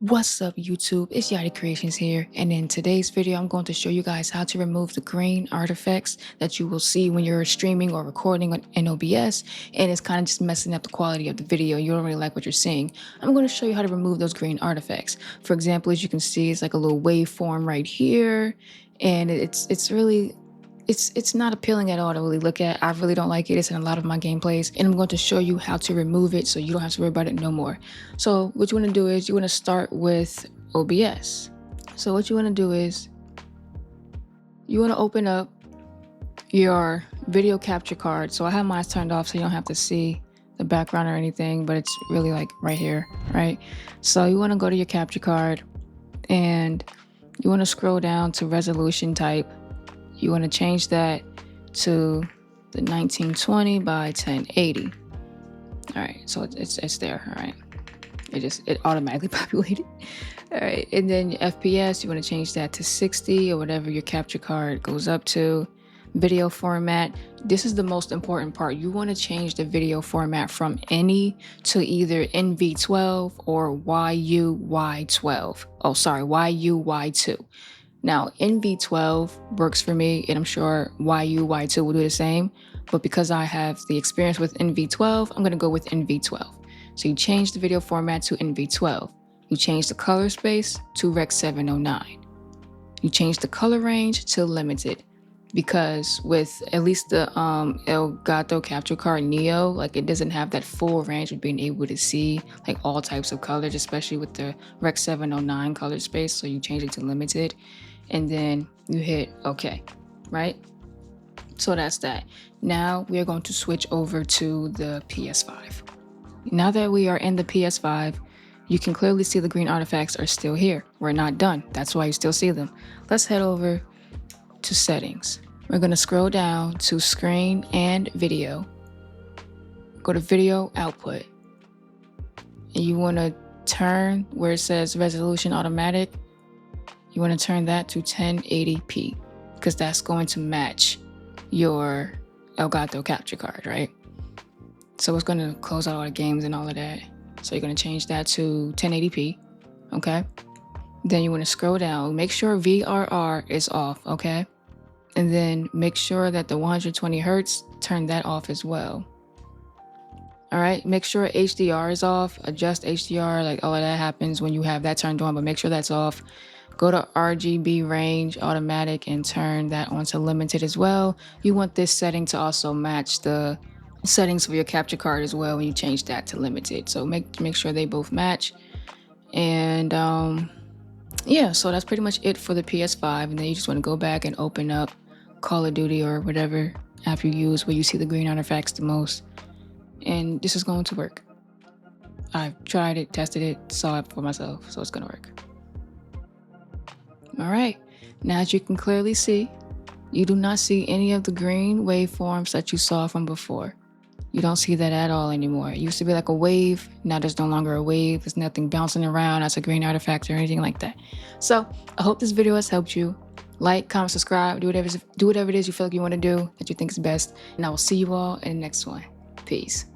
What's up YouTube, it's Yachty Creations here, and in today's video I'm going to show you guys how to remove the green artifacts that you will see when you're streaming or recording in OBS, and it's kind of just messing up the quality of the video. You don't really like what you're seeing. I'm going to show you how to remove those green artifacts. For example, as you can see, it's like a little waveform right here, and it's not appealing at all to really look at. I really don't like it. It's in a lot of my gameplays, and I'm going to show you how to remove it so you don't have to worry about it no more. So what you want to do is you want to start with OBS. So what you want to do is you want to open up your video capture card. So I have mine turned off so you don't have to see the background or anything, but it's really like right here, right? So you want to go to your capture card and you want to scroll down to resolution type. You want to change that to the 1920 by 1080. All right, so it's there. All right, it automatically populated. All right, and then your FPS, you want to change that to 60 or whatever your capture card goes up to. Video format, this is the most important part. You want to change the video format from any to either NV12 or YUY12. Oh, sorry, YUY2. Now, NV12 works for me, and I'm sure YUY2 will do the same, but because I have the experience with NV12, I'm going to go with NV12. So you change the video format to NV12. You change the color space to Rec 709. You change the color range to limited, because with at least the Elgato capture card Neo, like it doesn't have that full range of being able to see like all types of colors, especially with the Rec 709 color space. So you change it to limited, and then you hit OK, right? So that's that. Now we are going to switch over to the PS5. Now that we are in the PS5, you can clearly see the green artifacts are still here. We're not done. That's why you still see them. Let's head over to settings. We're going to scroll down to screen and video. Go to video output. And you want to turn where it says resolution automatic. You want to turn that to 1080p because that's going to match your Elgato capture card, right? So it's going to close out all the games and all of that. So you're going to change that to 1080p, okay? Then you want to scroll down. Make sure VRR is off, okay? And then make sure that the 120 hertz, turn that off as well. All right, make sure HDR is off. Adjust HDR, like all of that happens when you have that turned on, but make sure that's off. Go to RGB range automatic and turn that on to limited as well. You want this setting to also match the settings for your capture card as well when you change that to limited. So make sure they both match. And yeah, so that's pretty much it for the PS5. And then you just want to go back and open up Call of Duty or whatever app you use where you see the green artifacts the most. And this is going to work. I've tried it, tested it, saw it for myself, so it's going to work. All right, now as you can clearly see, you do not see any of the green waveforms that you saw from before. You don't see that at all anymore. It used to be like a wave. Now there's no longer a wave. There's nothing bouncing around as a green artifact or anything like that. So I hope this video has helped you. Like, comment, subscribe, do whatever it is you feel like you want to do that you think is best. And I will see you all in the next one. Peace.